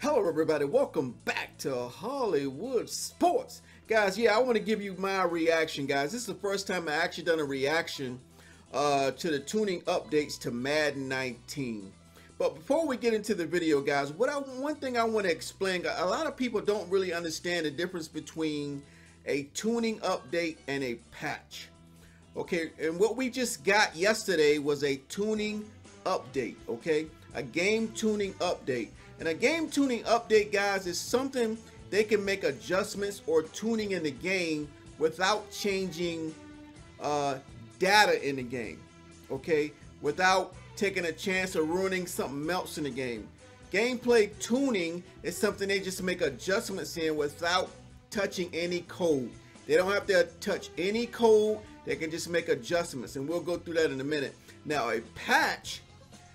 Hello everybody, welcome back to Hollywood Sports. Guys, I want to give you my reaction, guys. This is the first time I actually done a reaction to the tuning updates to Madden 19. But before we get into the video, guys, one thing I want to explain, a lot of people don't really understand the difference between a tuning update and a patch. Okay, and what we just got yesterday was a tuning update, okay? A game tuning update. And a game tuning update, guys, is something they can make adjustments or tuning in the game without changing data in the game, okay? Without taking a chance of ruining something else in the game. Gameplay tuning is something they just make adjustments in without touching any code. They don't have to touch any code. They can just make adjustments, and we'll go through that in a minute. Now, a patch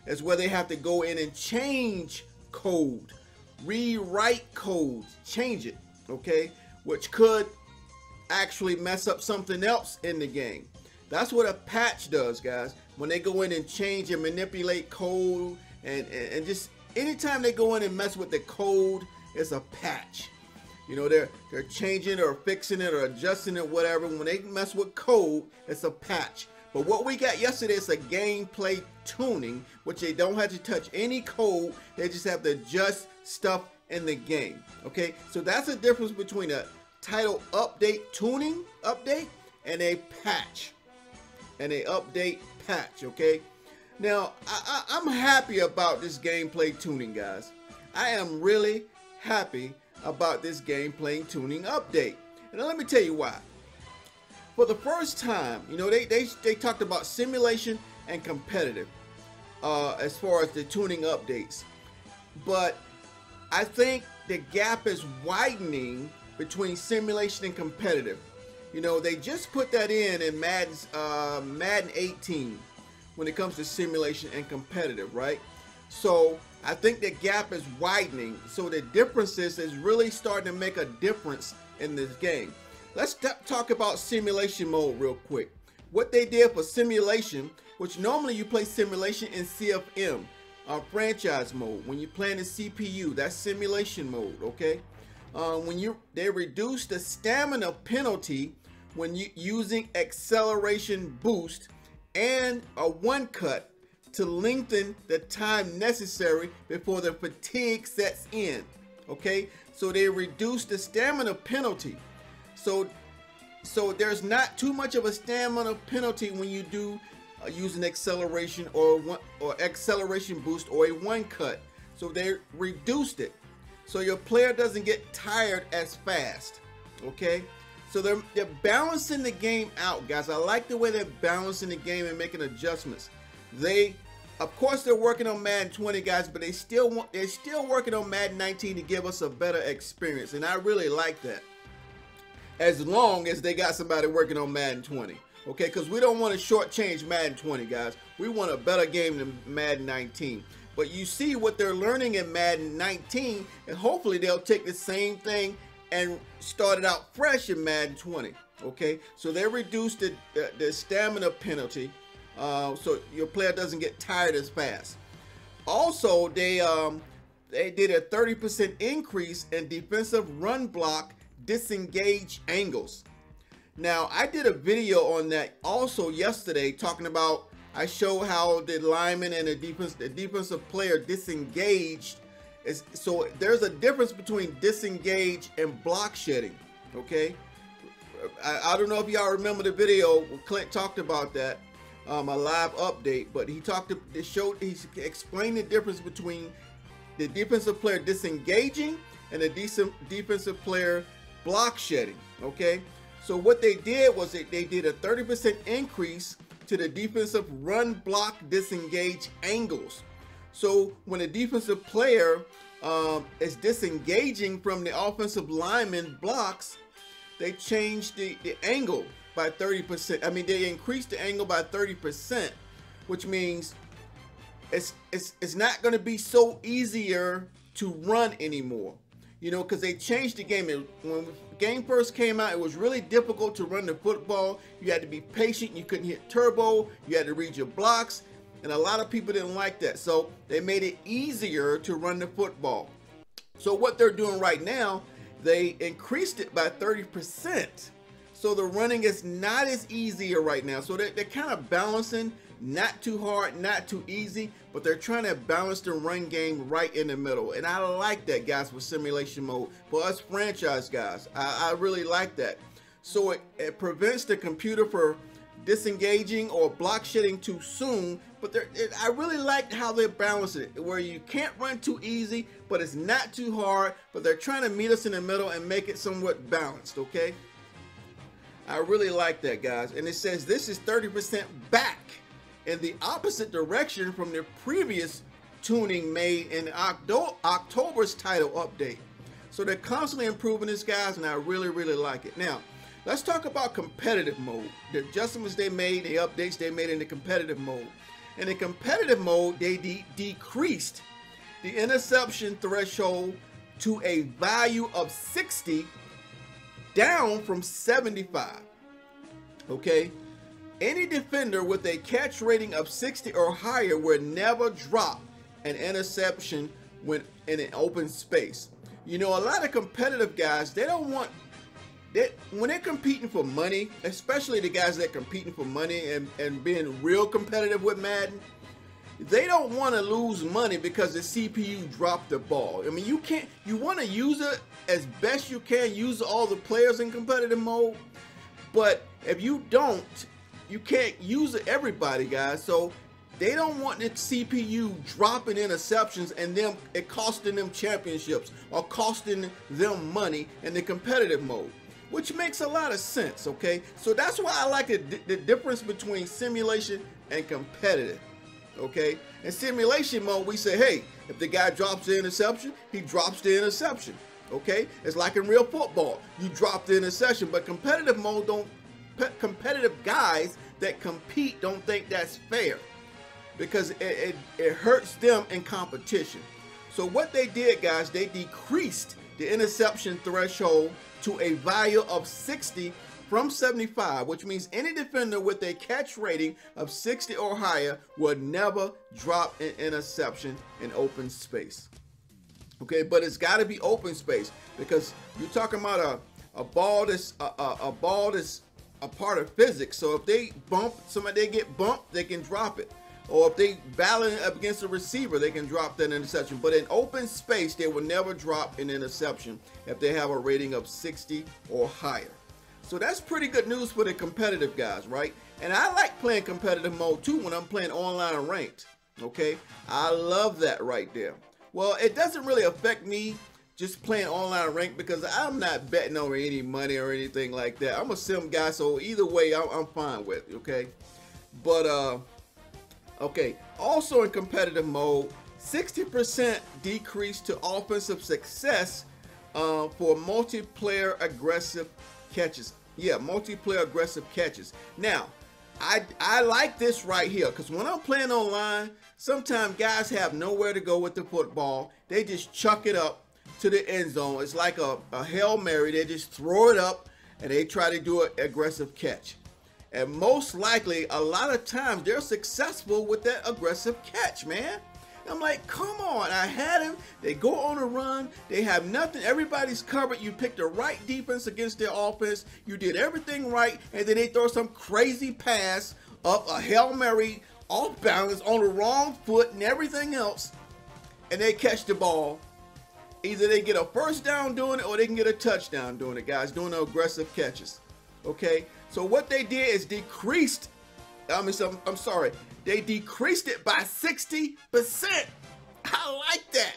is where they have to go in and change code, rewrite code, change it, okay, which could actually mess up something else in the game. That's what a patch does, guys. When they go in and change and manipulate code, and just anytime they go in and mess with the code, it's a patch. You know, they're changing or fixing it or adjusting it, whatever. When they mess with code, it's a patch. But what we got yesterday is a gameplay tuning, which they don't have to touch any code. They just have to adjust stuff in the game. Okay, so that's the difference between a title update tuning update and a patch, and a update patch. Okay, now I'm happy about this gameplay tuning, guys. I am really happy about this gameplay tuning update, and let me tell you why. For the first time, you know, they talked about simulation and competitive as far as the tuning updates. But I think the gap is widening between simulation and competitive. You know, they just put that in Madden 18 when it comes to simulation and competitive, right? So I think the gap is widening. So the differences is really starting to make a difference in this game. Let's talk about simulation mode real quick. What they did for simulation, which normally you play simulation in CFM, franchise mode. When you play in the CPU, that's simulation mode, okay? They reduced the stamina penalty when you using acceleration boost and a one cut to lengthen the time necessary before the fatigue sets in, okay? So they reduced the stamina penalty. So there's not too much of a stamina penalty when you do use an acceleration or acceleration boost or a one cut. So they reduced it, so your player doesn't get tired as fast. Okay, so they're balancing the game out, guys. I like the way they're balancing the game and making adjustments. Of course, they're working on Madden 20, guys, but they're still working on Madden 19 to give us a better experience, and I really like that. As long as they got somebody working on Madden 20, okay? Because we don't want to shortchange Madden 20, guys. We want a better game than Madden 19. But you see what they're learning in Madden 19, and hopefully they'll take the same thing and start it out fresh in Madden 20, okay? So they reduced the stamina penalty, so your player doesn't get tired as fast. Also, they did a 30% increase in defensive run block disengage angles. Now, I did a video on that also yesterday, talking about, I show how the lineman and the defensive player disengaged. So there's a difference between disengage and block shedding, okay? I don't know if y'all remember the video Clint talked about that, a live update, but he explained the difference between the defensive player disengaging and the defensive player block shedding, okay? So what they did was they did a 30% increase to the defensive run block disengage angles. So when a defensive player is disengaging from the offensive lineman blocks, they changed the angle by 30%. I mean, they increased the angle by 30%, which means it's not going to be so easier to run anymore. You know, because they changed the game. When the game first came out, it was really difficult to run the football. You had to be patient. You couldn't hit turbo. You had to read your blocks. And a lot of people didn't like that. So they made it easier to run the football. So what they're doing right now, they increased it by 30%. So the running is not as easier right now. So they're kind of balancing, not too hard, not too easy, but they're trying to balance the run game right in the middle. And I like that, guys, with simulation mode. For us franchise guys, I really like that. So it prevents the computer from disengaging or block shedding too soon, but I really like how they balance it, where you can't run too easy, but it's not too hard, but they're trying to meet us in the middle and make it somewhat balanced, okay? I really like that, guys. And it says this is 30% back in the opposite direction from the previous tuning made in October's title update. So they're constantly improving this, guys, and I really, really like it. Now, let's talk about competitive mode. The adjustments they made, the updates they made in the competitive mode. In the competitive mode, they decreased the interception threshold to a value of 60, down from 75. Okay? Any defender with a catch rating of 60 or higher will never drop an interception when in an open space. You know, a lot of competitive guys, they don't want when they're competing for money, especially the guys that are competing for money and being real competitive with Madden, they don't want to lose money because the CPU dropped the ball. I mean, you want to use it as best you can, use all the players in competitive mode, but if you don't, you can't use it everybody, guys. So they don't want the CPU dropping interceptions and it costing them championships or costing them money in the competitive mode, which makes a lot of sense, okay? So that's why I like the difference between simulation and competitive, okay? In simulation mode, we say, hey, if the guy drops the interception, he drops the interception, okay? It's like in real football. You drop the interception, but competitive mode competitive guys that compete don't think that's fair because it hurts them in competition. So what they did, guys, they decreased the interception threshold to a value of 60 from 75, which means any defender with a catch rating of 60 or higher will never drop an interception in open space. Okay, but it's got to be open space because you're talking about a ball that's a part of physics. So if they bump somebody, they get bumped, they can drop it. Or if they battle up against a receiver, they can drop that interception. But in open space, they will never drop an interception if they have a rating of 60 or higher. So that's pretty good news for the competitive guys, right? And I like playing competitive mode too when I'm playing online ranked, okay? I love that right there. Well, it doesn't really affect me just playing online ranked because I'm not betting on any money or anything like that. I'm a sim guy, so either way, I'm fine with it, okay? But, okay, also in competitive mode, 60% decrease to offensive success for multiplayer aggressive catches. Yeah, multiplayer aggressive catches. Now, I like this right here because when I'm playing online, sometimes guys have nowhere to go with the football. They just chuck it up to the end zone. It's like a Hail Mary. They just throw it up and they try to do an aggressive catch. And most likely, a lot of times, they're successful with that aggressive catch, man. I'm like, come on, I had him. They go on a run. They have nothing. Everybody's covered. You picked the right defense against their offense. You did everything right. And then they throw some crazy pass up a Hail Mary off balance on the wrong foot and everything else. And they catch the ball. Either they get a first down doing it or they can get a touchdown doing it, guys, doing the aggressive catches. Okay? So what they did is they decreased it by 60%. I like that.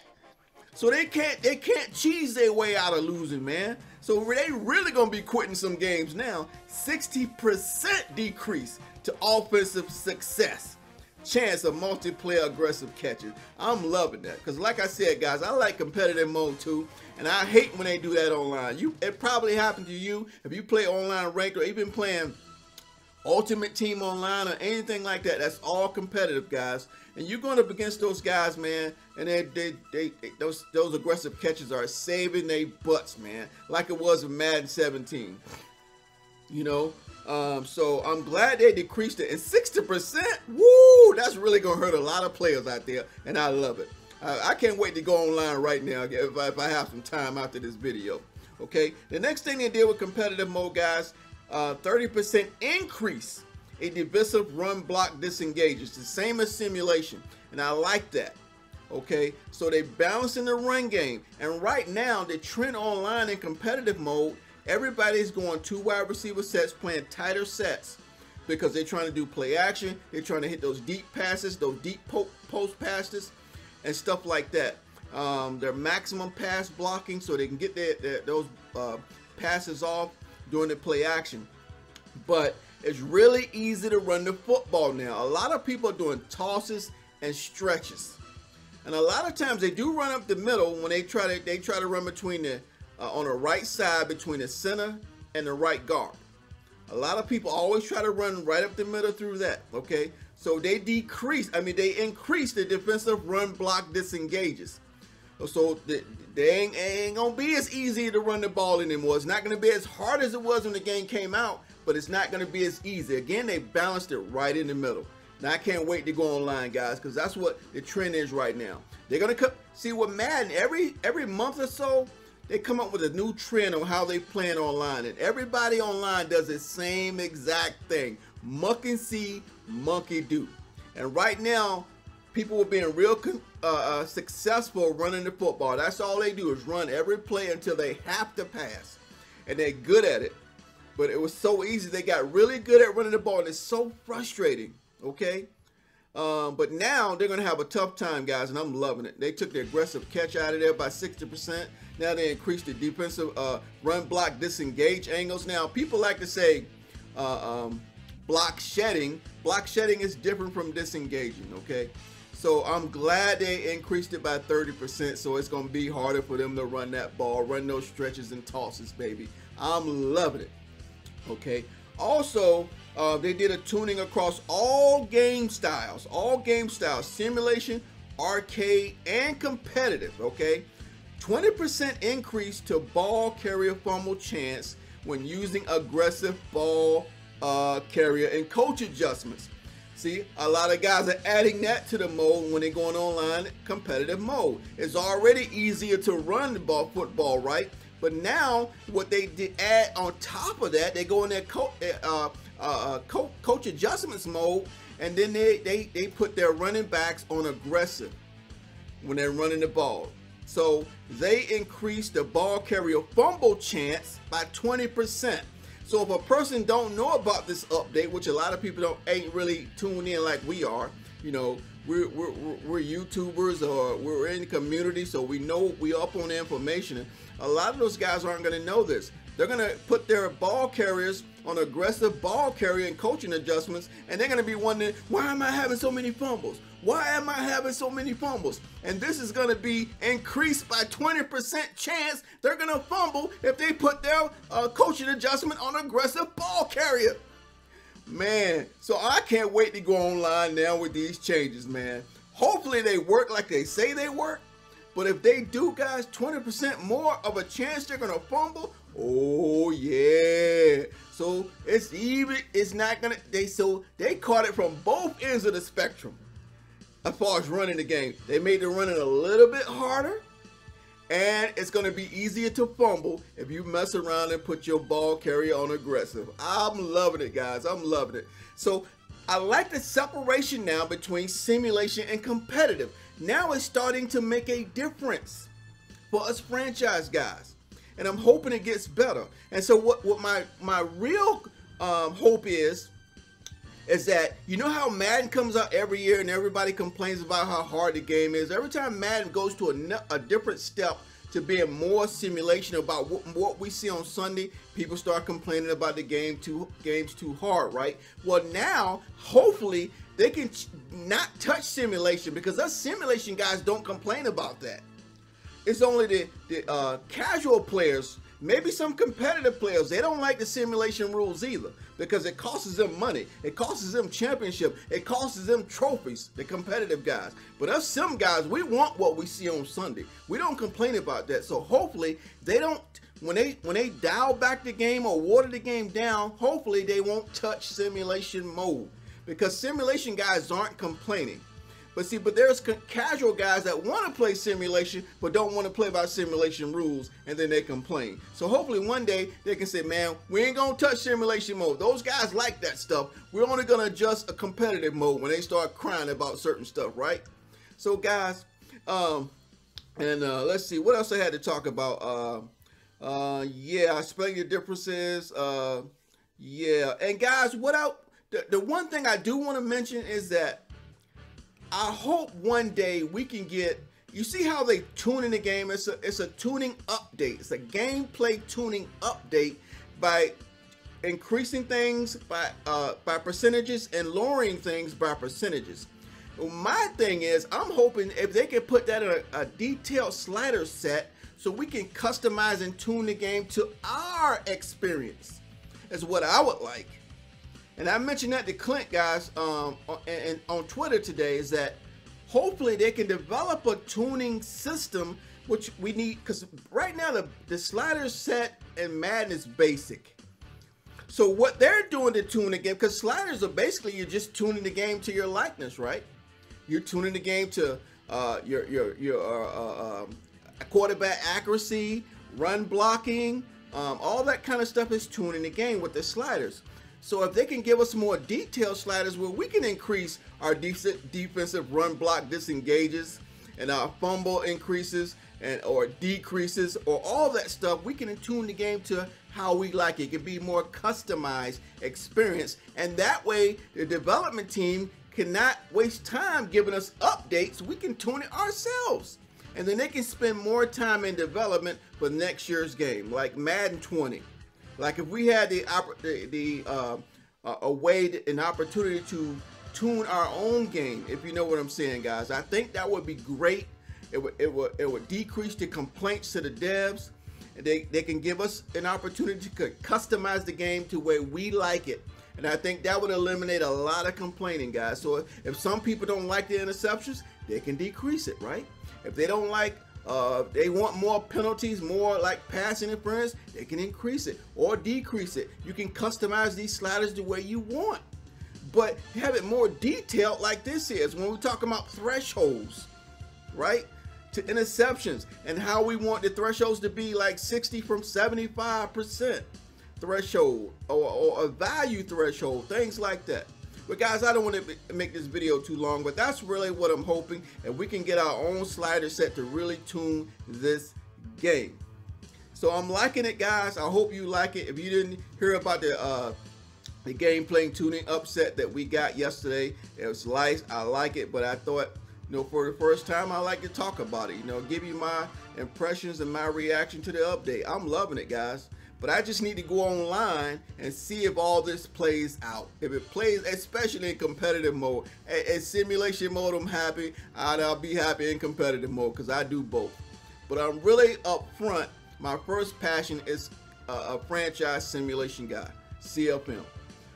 So they can't cheese their way out of losing, man. So they really gonna be quitting some games now. 60% decrease to offensive success. Chance of multiplayer aggressive catches. I'm loving that because, like I said, guys, I like competitive mode too, and I hate when they do that online. It probably happened to you if you play online ranked or even playing Ultimate Team online or anything like that. That's all competitive, guys, and you're going up against those guys, man. And those aggressive catches are saving their butts, man, like it was in Madden 17. You know. So I'm glad they decreased it. And 60%, woo, that's really gonna hurt a lot of players out there, and I love it. I can't wait to go online right now if I have some time after this video. Okay, the next thing they did with competitive mode, guys, 30% increase in defensive run block disengages, the same as simulation, and I like that. Okay, so they balancing the run game, and right now the trend online in competitive mode, everybody's going 2 wide receiver sets, playing tighter sets, because they're trying to do play action. They're trying to hit those deep passes, those deep post passes, and stuff like that. Their maximum pass blocking, so they can get those passes off during the play action. But it's really easy to run the football now. A lot of people are doing tosses and stretches, and a lot of times they do run up the middle when they try to run between the on the right side between the center and the right guard. A lot of people always try to run right up the middle through that. Okay, so they increase the defensive run block disengages. So they ain't gonna be as easy to run the ball anymore. It's not gonna be as hard as it was when the game came out, but it's not gonna be as easy. Again, they balanced it right in the middle. Now I can't wait to go online, guys, because that's what the trend is right now. They're gonna see what Madden every month or so, they come up with a new trend on how they plan online, and everybody online does the same exact thing. Muck and see, monkey do. And right now, people are being real successful running the football. That's all they do, is run every play until they have to pass, and they're good at it. But it was so easy. They got really good at running the ball, and it's so frustrating. Okay, but now they're gonna have a tough time, guys, and I'm loving it. They took the aggressive catch out of there by 60%. Now they increased the defensive run block disengage angles. Now people like to say block shedding. Block shedding is different from disengaging. Okay, so I'm glad they increased it by 30%. So it's gonna be harder for them to run that ball, run those stretches and tosses, baby. I'm loving it. Okay. Also, they did a tuning across all game styles, simulation, arcade, and competitive. Okay, 20% increase to ball carrier fumble chance when using aggressive ball carrier and coach adjustments. See, a lot of guys are adding that to the mode when they're going online competitive mode. It's already easier to run the football, right? But now what they did add on top of that, they go in their coach adjustments mode, and then they put their running backs on aggressive when they're running the ball. So they increase the ball carrier fumble chance by 20%. So if a person don't know about this update, which a lot of people ain't really tuned in like we are, you know, we're YouTubers, or we're in the community, so we know we up on the information. A lot of those guys aren't going to know this. They're going to put their ball carriers on aggressive ball carrier and coaching adjustments, and they're going to be wondering, why am I having so many fumbles? Why am I having so many fumbles? And this is going to be increased by 20% chance they're going to fumble if they put their coaching adjustment on aggressive ball carrier. Man, so I can't wait to go online now with these changes, man. Hopefully they work like they say they work. But if they do, guys, 20% more of a chance they're gonna fumble. Oh yeah. So it's not gonna, they caught it from both ends of the spectrum as far as running the game. They made the running a little bit harder, and it's gonna be easier to fumble if you mess around and put your ball carrier on aggressive. I'm loving it, guys. I'm loving it. So I like the separation now between simulation and competitive. Now it's starting to make a difference for us franchise guys, and I'm hoping it gets better. And so what my real hope is that, you know how Madden comes out every year and everybody complains about how hard the game is. Every time Madden goes to a different step to being more simulation about what we see on Sunday, people start complaining about the game's too hard, right? Well, now hopefully they can not touch simulation, because us simulation guys don't complain about that. It's only the casual players, maybe some competitive players, they don't like the simulation rules either, because it costs them money, it costs them championship, it costs them trophies, the competitive guys. But us sim guys, we want what we see on Sunday. We don't complain about that. So hopefully they don't, when they dial back the game or water the game down, hopefully they won't touch simulation mode, because simulation guys aren't complaining. But there's casual guys that want to play simulation but don't want to play by simulation rules, and then they complain. So hopefully one day they can say, man, we ain't gonna touch simulation mode. Those guys like that stuff. We're only gonna adjust a competitive mode when they start crying about certain stuff, right? So guys, let's see what else I had to talk about. Yeah, explain your differences. Yeah, and guys, the one thing I do want to mention is that I hope one day we can get, you see how they tune in the game? It's a tuning update. It's a gameplay tuning update by increasing things by percentages and lowering things by percentages. My thing is, I'm hoping if they can put that in a detailed slider set so we can customize and tune the game to our experience is what I would like. And I mentioned that to Clint, guys, on Twitter today, is that hopefully they can develop a tuning system, which we need, because right now the slider set in Madden is basic. So what they're doing to tune the game, because sliders are basically, you're just tuning the game to your likeness, right? You're tuning the game to your quarterback accuracy, run blocking, all that kind of stuff is tuning the game with the sliders. So if they can give us more detailed sliders where we can increase our defensive run block disengages and our fumble increases or decreases or all that stuff, we can tune the game to how we like it. It can be more customized experience, and that way the development team cannot waste time giving us updates. We can tune it ourselves, and then they can spend more time in development for next year's game, like Madden 20. Like if we had an opportunity to tune our own game, if you know what I'm saying, guys, I think that would be great. It would decrease the complaints to the devs. They can give us an opportunity to customize the game to where we like it, and I think that would eliminate a lot of complaining, guys. So if some people don't like the interceptions, they can decrease it, right? If they don't like, they want more penalties, more like pass interference, they can increase it or decrease it. You can customize these sliders the way you want, but have it more detailed like this is when we're talking about thresholds, right? To interceptions, and how we want the thresholds to be like 60 from 75% threshold or a value threshold, things like that. But guys, I don't want to make this video too long, but that's really what I'm hoping, and we can get our own slider set to really tune this game. So I'm liking it, guys. I hope you like it. If you didn't hear about the gameplay tuning upset that we got yesterday, it was nice. I like it, but I thought, you know, for the first time, I like to talk about it. You know, give you my impressions and my reaction to the update. I'm loving it, guys. But I just need to go online and see if all this plays out. If it plays, especially in competitive mode. In simulation mode, I'm happy. I'll be happy in competitive mode because I do both. But I'm really up front. My first passion is a franchise simulation guy, CFM.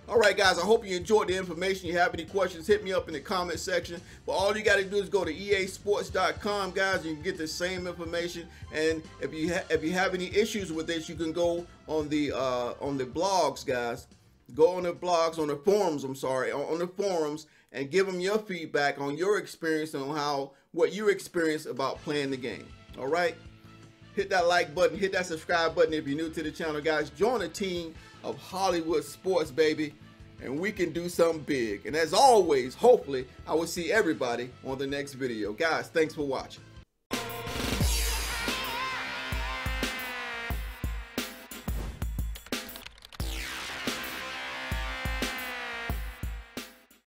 All right, guys, I hope you enjoyed the information. If you have any questions, hit me up in the comment section. But all you got to do is go to easports.com, guys, and you can get the same information. And if you have any issues with this, you can go on the blogs, guys. Go on the blogs, on the forums, I'm sorry, on the forums, and give them your feedback on your experience and on what you experienced about playing the game. All right? Hit that like button, hit that subscribe button if you're new to the channel, guys. Join a team of Hollywood sports, baby, and we can do something big. And as always, hopefully, I will see everybody on the next video. Guys, thanks for watching.